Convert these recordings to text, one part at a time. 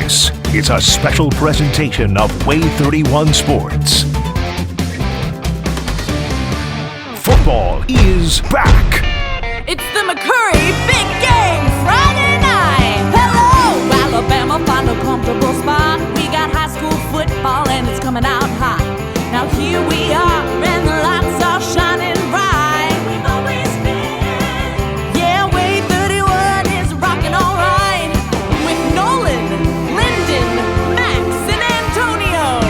This is a special presentation of WAAY 31 Sports. Football is back. It's the McCurry Big Game Friday night. Hello, Alabama, find a comfortable spot. We got high school football and it's coming out hot. Now here we are and the lights are shining bright. We've always been. Yeah, WAAY 31 is rocking all right. With Nolan, Lyndon, Max, and Antonio.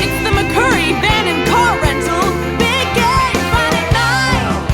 It's the McCurry Van and Car Rental Big Game Friday night.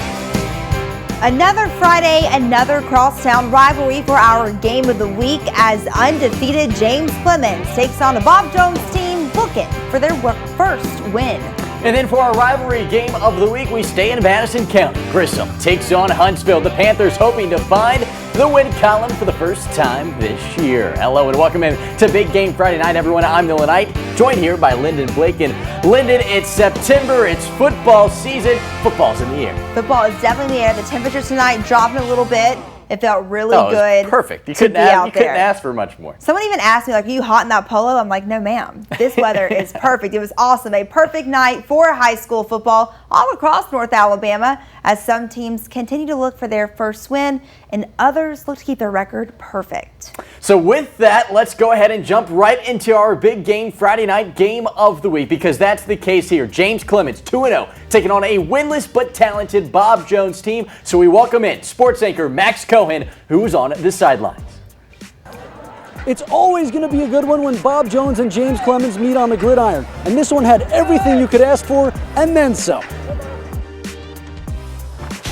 Another Friday, another crosstown rivalry for our game of the week as undefeated James Clemens takes on a Bob Jones team looking for their first win. And then for our rivalry game of the week, we stay in Madison County. Grissom takes on Huntsville. The Panthers hoping to find the win column for the first time this year. Hello and welcome in to Big Game Friday night, everyone. I'm Nolan Knight, joined here by Lyndon Blake. And Lyndon, it's September, it's football season. Football's in the air. Football is definitely in the air. The temperature tonight dropping a little bit. It felt really good. Perfect. You couldn't ask for much more. Someone even asked me, like, are you hot in that polo? I'm like, no, ma'am. This weather is perfect. It was awesome. A perfect night for high school football all across North Alabama as some teams continue to look for their first win and others look to keep their record perfect. So with that, let's go ahead and jump right into our big game Friday night game of the week, because that's the case here. James Clemens, 2-0, taking on a winless but talented Bob Jones team. So we welcome in sports anchor Max Cohen, who's on the sidelines. It's always going to be a good one when Bob Jones and James Clemens meet on the gridiron. And this one had everything you could ask for and then some.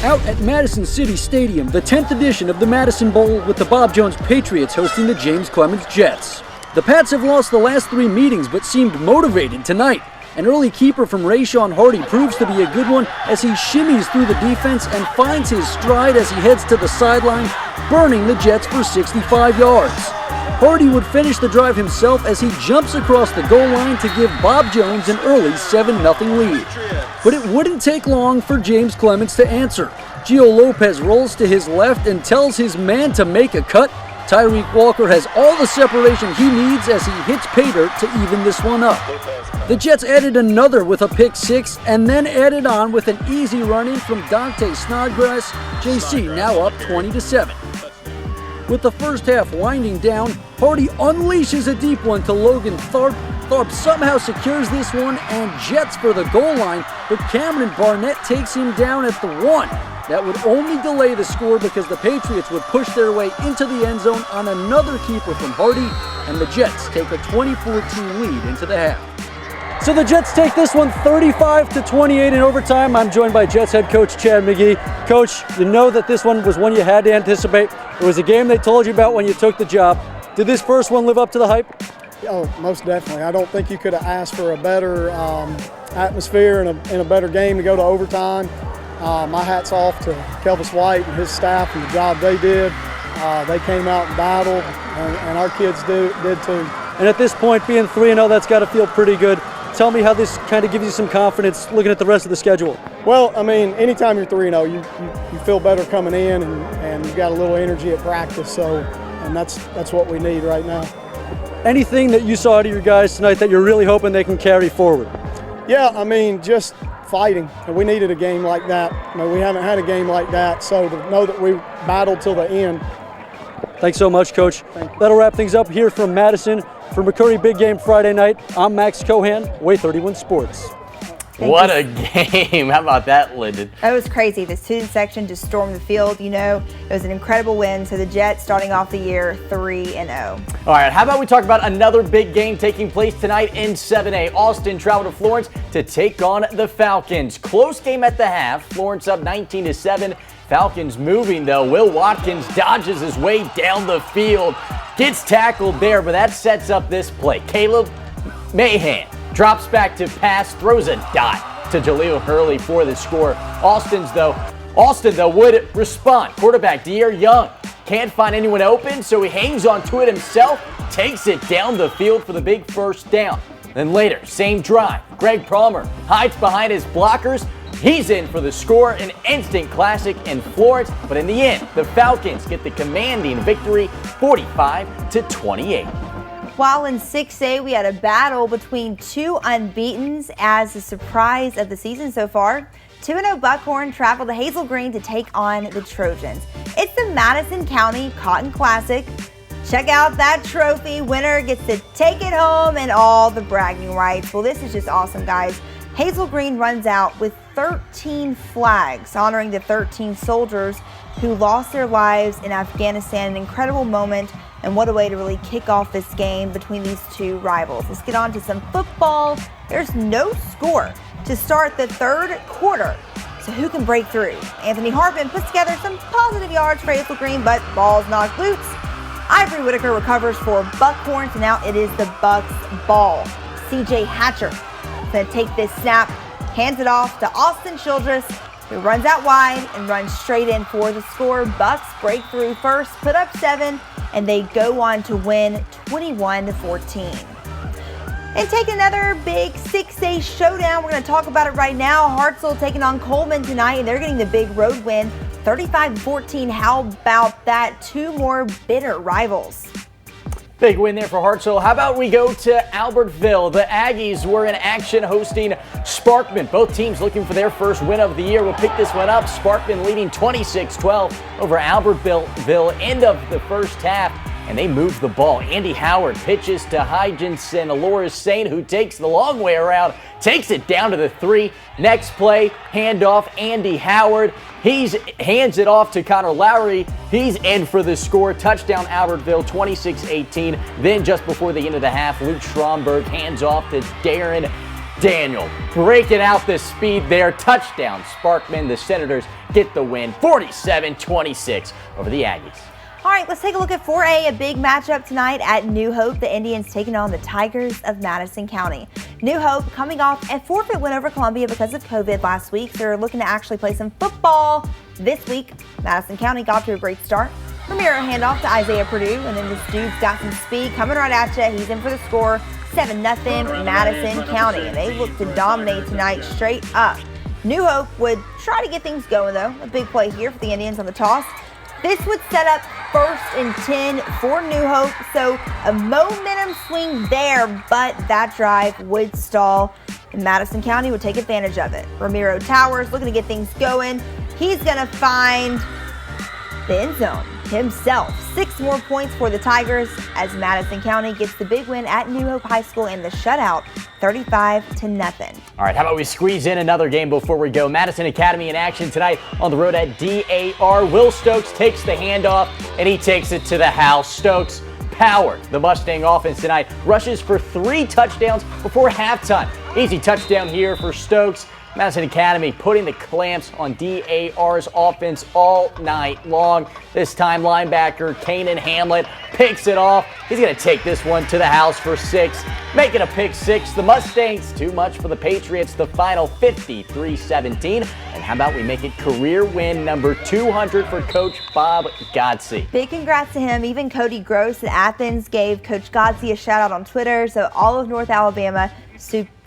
Out at Madison City Stadium, the 10th edition of the Madison Bowl with the Bob Jones Patriots hosting the James Clemens Jets. The Pats have lost the last 3 meetings but seemed motivated tonight. An early keeper from Rayshawn Hardy proves to be a good one as he shimmies through the defense and finds his stride as he heads to the sideline, burning the Jets for 65 yards. Hardy would finish the drive himself as he jumps across the goal line to give Bob Jones an early 7-0 lead. But it wouldn't take long for James Clemens to answer. Gio Lopez rolls to his left and tells his man to make a cut. Tyreek Walker has all the separation he needs as he hits pay dirt to even this one up. The Jets added another with a pick 6 and then added on with an easy run-in from Dante Snodgrass. JC now up 20-7. With the first half winding down, Hardy unleashes a deep one to Logan Tharp. Tharp somehow secures this one and jets for the goal line, but Cameron Barnett takes him down at the 1. That would only delay the score because the Patriots would push their way into the end zone on another keeper from Hardy, and the Jets take a 24-2 lead into the half. So the Jets take this one 35-28 in overtime. I'm joined by Jets head coach Chad McGee. Coach, you know that this one was one you had to anticipate. It was a game they told you about when you took the job. Did this first one live up to the hype? Oh, most definitely. I don't think you could have asked for a better atmosphere and a better game to go to overtime. My hat's off to Kelvis White and his staff and the job they did. They came out and battled, and our kids did too. And at this point, being 3-0, that's got to feel pretty good. Tell me how this kind of gives you some confidence looking at the rest of the schedule. Well, I mean, anytime you're 3-0, you feel better coming in, and you've got a little energy at practice. So, and that's what we need right now. Anything that you saw out of your guys tonight that you're really hoping they can carry forward? Yeah, I mean, just fighting, and we needed a game like that. I mean, we haven't had a game like that, so to know that we battled till the end. Thanks so much, Coach. That'll wrap things up here from Madison. For McCurry Big Game Friday night, I'm Max Cohen, WAAY 31 Sports. What a game. How about that, Lyndon? That was crazy. The student section just stormed the field. You know, it was an incredible win. So the Jets starting off the year 3-0. All right, how about we talk about another big game taking place tonight in 7A. Austin traveled to Florence to take on the Falcons. Close game at the half. Florence up 19-7. Falcons moving, though. Will Watkins dodges his way down the field. Gets tackled there, but that sets up this play. Caleb Mahan drops back to pass, throws a dot to Jaleel Hurley for the score. Austin, though, would respond. Quarterback De'Aaron Young can't find anyone open, so he hangs on to it himself, takes it down the field for the big first down. Then later, same drive, Greg Palmer hides behind his blockers. He's in for the score, an instant classic in Florence, but in the end, the Falcons get the commanding victory 45-28. While in 6A, we had a battle between two unbeatens as the surprise of the season so far. 2-0 Buckhorn traveled to Hazel Green to take on the Trojans. It's the Madison County Cotton Classic. Check out that trophy. Winner gets to take it home and all the bragging rights. Well, this is just awesome, guys. Hazel Green runs out with 13 flags, honoring the 13 soldiers who lost their lives in Afghanistan. An incredible moment, and what a way to really kick off this game between these two rivals. Let's get on to some football. There's no score to start the third quarter. So who can break through? Anthony Hartman puts together some positive yards for Hazel Green, but ball's knocked loose. Ivory Whitaker recovers for Buckhorn, so now it is the Bucks' ball. CJ Hatcher is going to take this snap, hands it off to Austin Childress, who runs out wide and runs straight in for the score. Bucks break through first, put up 7, and they go on to win 21-14. And take another big 6A showdown. We're going to talk about it right now. Hartsville taking on Coleman tonight, and they're getting the big road win, 35-14. How about that? Two more bitter rivals. Big win there for Hartsville. How about we go to Albertville? The Aggies were in action hosting Sparkman. Both teams looking for their first win of the year. We'll pick this one up. Sparkman leading 26-12 over Albertville. End of the first half, and they move the ball. Andy Howard pitches to Hygenson. Alora Saint, who takes the long way around, takes it down to the 3. Next play, handoff, Andy Howard. He hands it off to Connor Lowry. He's in for the score. Touchdown Albertville, 26-18. Then just before the end of the half, Luke Stromberg hands off to Darren Daniel. Breaking out the speed there. Touchdown Sparkman. The Senators get the win, 47-26 over the Aggies. All right, let's take a look at 4A, a big matchup tonight at New Hope. The Indians taking on the Tigers of Madison County. New Hope coming off a forfeit win over Columbia because of COVID last week. They're looking to actually play some football this week. Madison County got to a great start. Ramiro handoff to Isaiah Purdue, and then this dude's got some speed coming right at you. He's in for the score, 7-0 Madison County. And they look to dominate tonight straight up. New Hope would try to get things going, though. A big play here for the Indians on the toss. This would set up 1st and 10 for New Hope, so a momentum swing there, but that drive would stall, and Madison County would take advantage of it. Ramiro Towers looking to get things going. He's going to find the end zone himself. 6 more points for the Tigers as Madison County gets the big win at New Hope High School in the shutout, 35-0. All right, how about we squeeze in another game before we go? Madison Academy in action tonight on the road at DAR. Will Stokes takes the handoff, and he takes it to the house. Stokes powered the Mustang offense tonight. Rushes for 3 touchdowns before halftime. Easy touchdown here for Stokes. Madison Academy putting the clamps on DAR's offense all night long. This time linebacker Kanan Hamlet picks it off. He's going to take this one to the house for 6, making a pick 6. The Mustangs, too much for the Patriots. The final 53-17. And how about we make it career win number 200 for Coach Bob Godsey. Big congrats to him. Even Cody Gross at Athens gave Coach Godsey a shout out on Twitter. So all of North Alabama,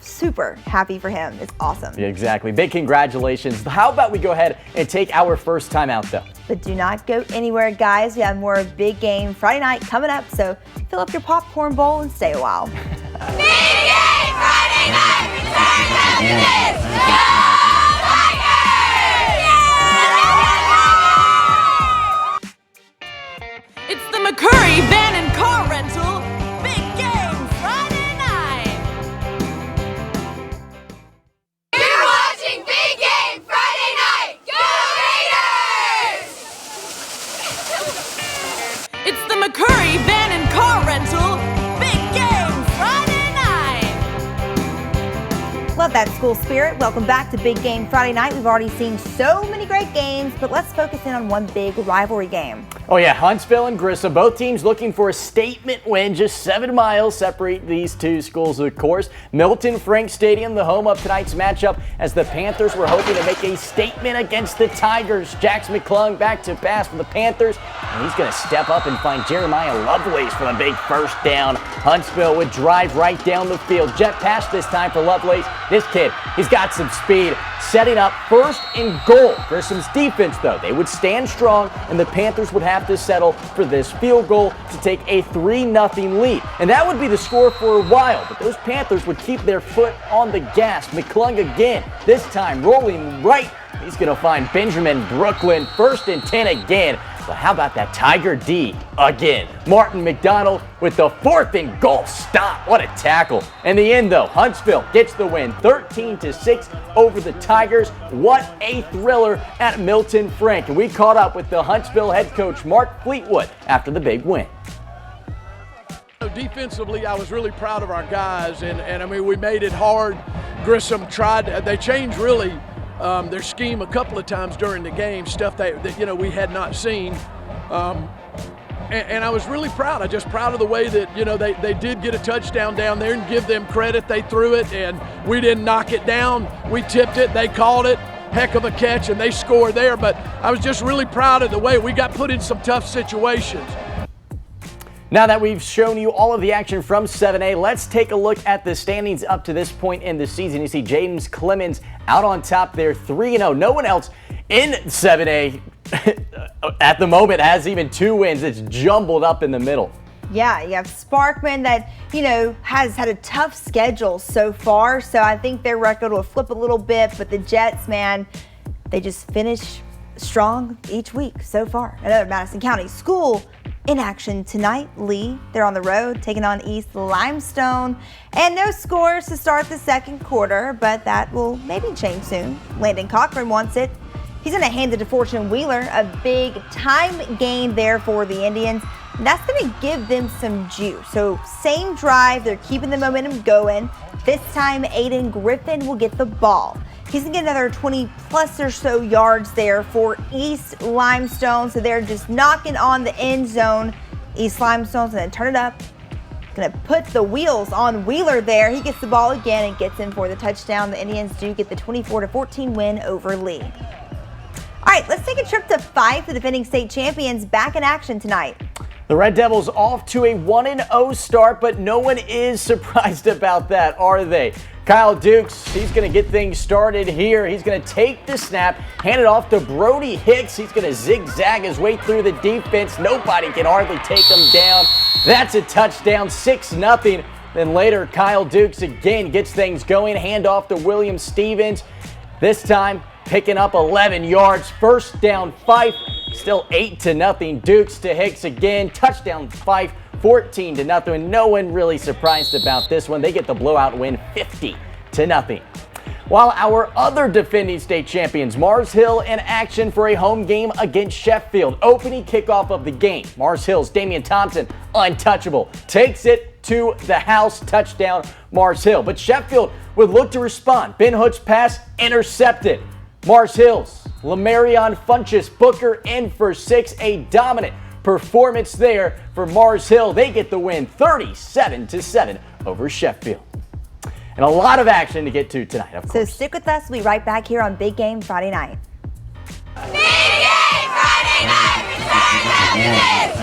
super happy for him. It's awesome. Yeah, exactly. Big congratulations. How about we go ahead and take our first time out, though? But do not go anywhere, guys. We have more Big Game Friday night coming up, so fill up your popcorn bowl and stay a while. Big Game Friday night returns after this. It's the McCurry Van and Car Rental Big Game Friday night. You're watching Big Game Friday night. Go Raiders! It's the McCurry Van and Car Rental Big Game Friday night. Love that school spirit. Welcome back to Big Game Friday night. We've already seen so many great games, but let's focus in on one big rivalry game. Oh yeah, Huntsville and Grissom, both teams looking for a statement win. Just 7 miles separate these two schools, of course. Milton Frank Stadium, the home of tonight's matchup, as the Panthers were hoping to make a statement against the Tigers. Jax McClung back to pass for the Panthers, and he's going to step up and find Jeremiah Lovelace for the big first down. Huntsville would drive right down the field. Jet pass this time for Lovelace. This kid, he's got some speed. setting up first and goal. Grissom's defense, though, they would stand strong, and the Panthers would have to settle for this field goal to take a 3-0 lead. And that would be the score for a while, but those Panthers would keep their foot on the gas. McClung again, this time rolling right. He's going to find Benjamin Brooklyn, 1st and 10 again. But how about that Tiger D again? Martin McDonald with the 4th and goal stop. What a tackle. In the end, though, Huntsville gets the win, 13-6 over the Tigers. What a thriller at Milton Frank. And we caught up with the Huntsville head coach, Mark Fleetwood, after the big win. Defensively, I was really proud of our guys, and I mean, we made it hard. Grissom tried, they changed really their scheme a couple of times during the game, stuff that you know, we had not seen. And I was really proud. I'm just proud of the way that, you know, they did get a touchdown down there, and give them credit. They threw it, and we didn't knock it down. We tipped it, they called it. Heck of a catch, and they scored there. But I was just really proud of the way we got put in some tough situations. Now that we've shown you all of the action from 7A, let's take a look at the standings up to this point in the season. You see James Clemens out on top there, 3-0. No one else in 7A at the moment has even 2 wins. It's jumbled up in the middle. Yeah, you have Sparkman that, you know, has had a tough schedule so far. So I think their record will flip a little bit. But the Jets, man, they just finish strong each week so far. Another Madison County school in action tonight. Lee, they're on the road taking on East Limestone. And no scores to start the second quarter, but that will maybe change soon. Landon Cochran wants it. He's going to hand it to Fortune Wheeler. A big time gain there for the Indians. And that's going to give them some juice. So same drive, they're keeping the momentum going. This time Aiden Griffin will get the ball. He's going to get another 20 plus or so yards there for East Limestone. So they're just knocking on the end zone. East Limestone's going to turn it up. Going to put the wheels on Wheeler there. He gets the ball again and gets in for the touchdown. The Indians do get the 24-14 win over Lee. All right, let's take a trip to Fife. The defending state champions back in action tonight. The Red Devils off to a 1-0 start, but no one is surprised about that, are they? Kyle Dukes, he's going to get things started here. He's going to take the snap, hand it off to Brody Hicks. He's going to zigzag his way through the defense. Nobody can hardly take him down. That's a touchdown, 6-0. Then later, Kyle Dukes again gets things going. Hand off to William Stevens. This time, picking up 11 yards. First down, Fife. Still 8-0. Dukes to Hicks again. Touchdown, Fife. 14-0, and no one really surprised about this one. They get the blowout win, 50-0. While our other defending state champions, Mars Hill, in action for a home game against Sheffield. Opening kickoff of the game. Mars Hill's Damian Thompson, untouchable, takes it to the house. Touchdown, Mars Hill. But Sheffield would look to respond. Ben Hood's pass intercepted. Mars Hill's Lamarion Funchess Booker in for 6, a dominant performance there for Mars Hill. They get the win, 37-7 over Sheffield. And a lot of action to get to tonight, of course. So stick with us. We'll be right back here on Big Game Friday Night. Big Game Friday Night! Return to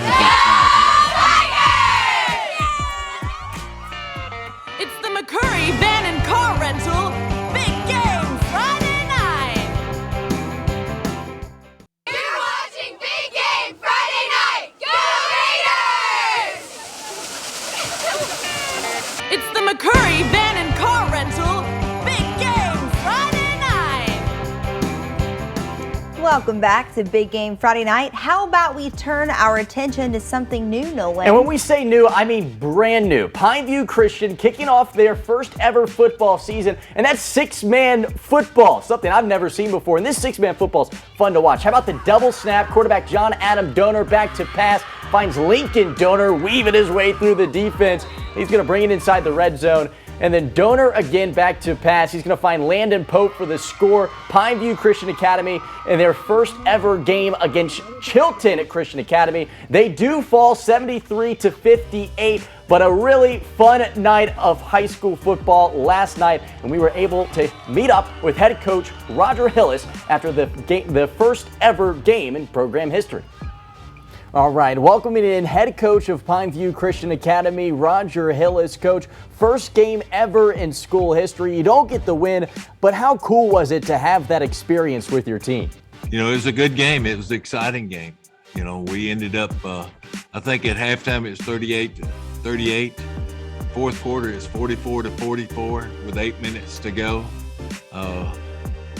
It's the McCurry Van and Car Rental Big Game Friday Night! You're watching Big Game Friday Night! Go Raiders! It's the McCurry Van and Car Rental Big Game Friday Night! Welcome back to Big Game Friday Night. How about we turn our attention to something new, Nolan? And when we say new, I mean brand new. Pineview Christian kicking off their first ever football season, and that's 6-man football, something I've never seen before. And this 6-man football is fun to watch. How about the double snap? Quarterback John Adam Donor back to pass, finds Lincoln Donor weaving his way through the defense. He's going to bring it inside the red zone. And then Donor again back to pass. He's going to find Landon Pope for the score. Pineview Christian Academy in their first ever game against Chilton at Christian Academy. They do fall 73-58, but a really fun night of high school football last night. And we were able to meet up with head coach Roger Hillis after the first ever game in program history. All right, welcoming in head coach of Pineview Christian Academy, Roger Hillis. Coach, first game ever in school history. You don't get the win, but how cool was it to have that experience with your team? You know, it was a good game. It was an exciting game. You know, we ended up, I think at halftime it was 38-38. Fourth quarter is 44-44 with 8 minutes to go.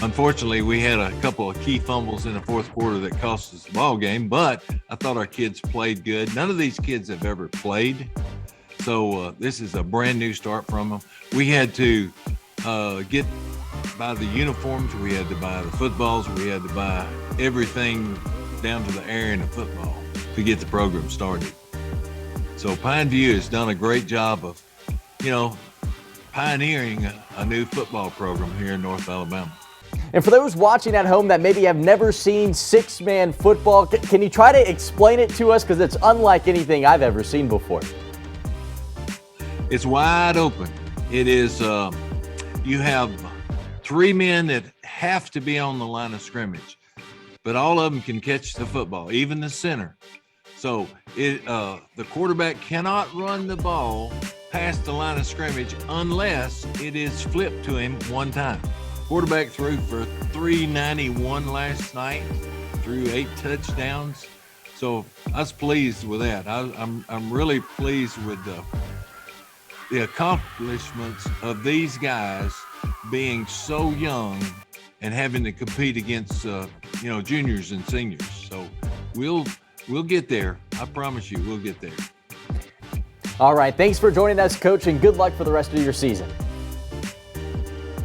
Unfortunately, we had a couple of key fumbles in the fourth quarter that cost us the ball game, but I thought our kids played good. None of these kids have ever played, so this is a brand new start from them. We had to get buy the uniforms, we had to buy the footballs, we had to buy everything down to the area of football to get the program started. So Pineview has done a great job of, you know, pioneering a new football program here in North Alabama. And for those watching at home that maybe have never seen six-man football, can you try to explain it to us? Because it's unlike anything I've ever seen before. It's wide open. It is, you have 3 men that have to be on the line of scrimmage, but all of them can catch the football, even the center. So the quarterback cannot run the ball past the line of scrimmage unless it is flipped to him one time. Quarterback threw for 391 last night, threw 8 touchdowns. So I was pleased with that. I'm really pleased with the accomplishments of these guys being so young and having to compete against juniors and seniors. So we'll get there. I promise you, we'll get there. All right, thanks for joining us, Coach, and good luck for the rest of your season.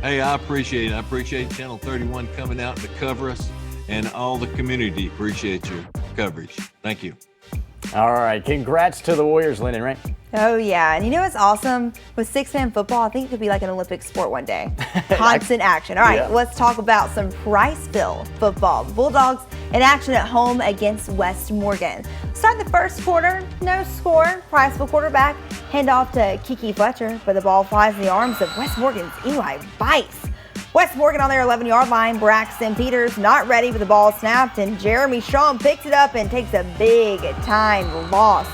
Hey, I appreciate it. I appreciate Channel 31 coming out to cover us, and all the community appreciate your coverage. Thank you. All right, congrats to the Warriors, Lennon, right? Oh, yeah. And you know what's awesome? With six-man football, I think it could be like an Olympic sport one day. Constant action. All right, Yeah. Let's talk about some Priceville football. Bulldogs in action at home against West Morgan. Start the first quarter, no score. Priceville quarterback hand off to Kiki Fletcher, but the ball flies in the arms of West Morgan's Eli Bice. West Morgan on their 11-yard line. Braxton Peters not ready with the ball snapped, and Jeremy Strong picks it up and takes a big-time loss.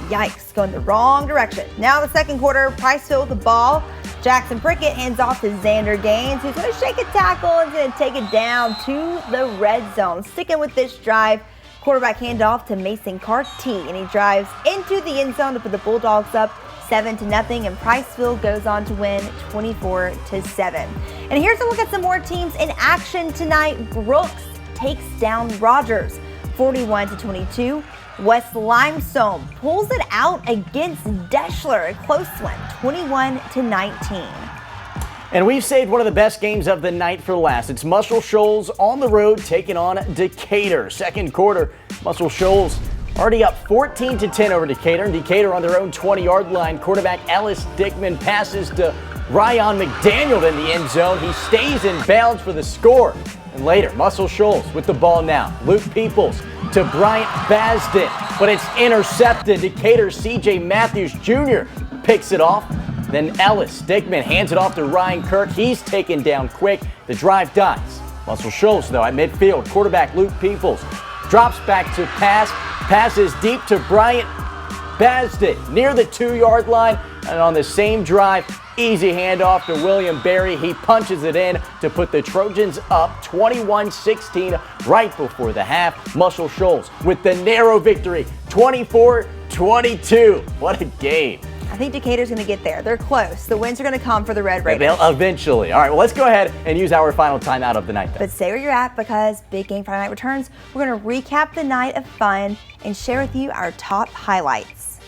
Yikes, going the wrong direction. Now the second quarter, Priceville with the ball. Jackson Prickett hands off to Xander Gaines, who's going to shake a tackle and going to take it down to the red zone. Sticking with this drive, quarterback handoff to Mason Carty, and he drives into the end zone to put the Bulldogs up 7-0, and Priceville goes on to win 24-7. And here's a look at some more teams in action tonight. Brooks takes down Rogers 41-22. West Limestone pulls it out against Deschler, a close one, 21-19. And we've saved one of the best games of the night for last. It's Muscle Shoals on the road taking on Decatur. Second quarter, Muscle Shoals already up 14-10 over Decatur. And Decatur on their own 20-yard line. Quarterback Ellis Dickman passes to Ryan McDaniel in the end zone. He stays in bounds for the score. And later, Muscle Shoals with the ball now. Luke Peoples to Bryant Basden, but it's intercepted. Decatur's C.J. Matthews Jr. picks it off. Then Ellis Dickman hands it off to Ryan Kirk. He's taken down quick. The drive dies. Muscle Shoals, though, at midfield. Quarterback Luke Peoples drops back to pass. Passes deep to Bryant Basden near the 2-yard line. And on the same drive, easy handoff to William Berry. He punches it in to put the Trojans up 21-16 right before the half. Muscle Shoals with the narrow victory, 24-22. What a game. I think Decatur's going to get there. They're close. The wins are going to come for the Red Raiders. They'll eventually. All right, well, let's go ahead and use our final timeout of the night. But stay where you're at, because Big Game Friday Night returns. We're going to recap the night of fun and share with you our top highlights.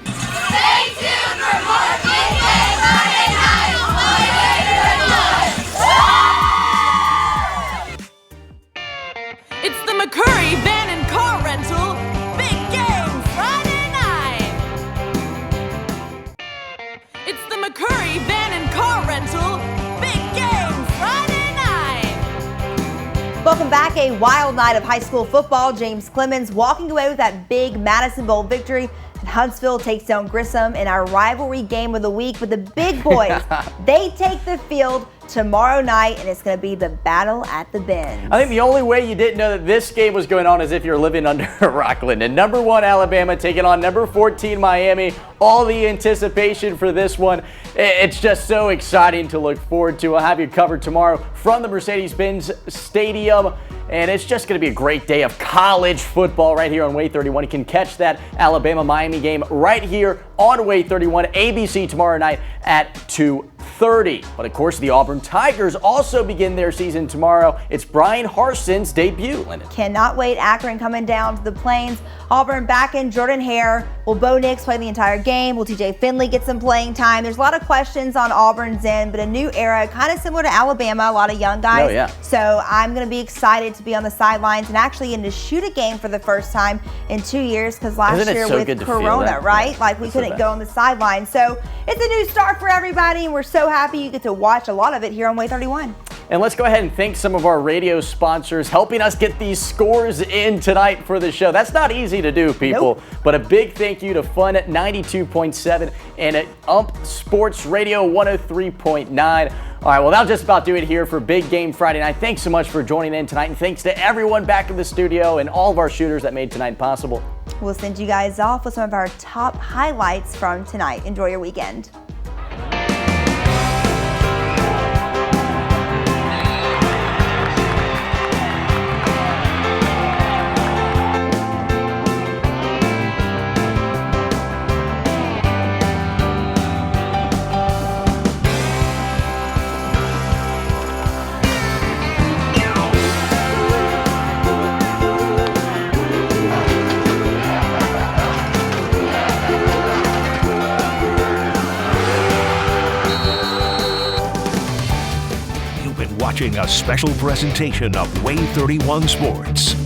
Stay tuned for more Big Game Friday Night on It's the McCurry Van and Car Rental Big Game Friday Night. It's the McCurry Van and Car Rental Big Game Friday Night. Welcome back. A wild night of high school football. James Clemens walking away with that big Madison Bowl victory. Huntsville takes down Grissom in our rivalry game of the week, but the big boys, they take the field tomorrow night, and it's going to be the battle at the Bend. I think the only way you didn't know that this game was going on is if you're living under a rock, Lyndon. Number 1 Alabama taking on number 14 Miami. All the anticipation for this one. It's just so exciting to look forward to. I'll have you covered tomorrow from the Mercedes-Benz Stadium. And it's just going to be a great day of college football right here on WAAY 31. You can catch that Alabama-Miami game right here on WAAY 31, ABC tomorrow night at 2:30. But of course, the Auburn Tigers also begin their season tomorrow. It's Brian Harson's debut, Lyndon. Cannot wait. Akron coming down to the Plains. Auburn back in. Jordan Hare. Will Bo Nix play the entire game? Will TJ Finley get some playing time? There's a lot of questions on Auburn's end, but a new era, kind of similar to Alabama, a lot of young guys. Oh, yeah. So I'm going to be excited to be on the sidelines and actually getting to shoot a game for the first time in 2 years, because last year so with Corona, right? Yeah. Like we couldn't go on the sidelines. So it's a new start for everybody, and we're so happy you get to watch a lot of it here on WAAY 31. And let's go ahead and thank some of our radio sponsors helping us get these scores in tonight for the show. That's not easy to do, people. Nope. But a big thank you to Fun 92.7 and at Ump Sports Radio 103.9. All right, well, that'll just about do it here for Big Game Friday night. Thanks so much for joining in tonight, and thanks to everyone back in the studio and all of our shooters that made tonight possible. We'll send you guys off with some of our top highlights from tonight. Enjoy your weekend. Watching a special presentation of WAAY 31 Sports.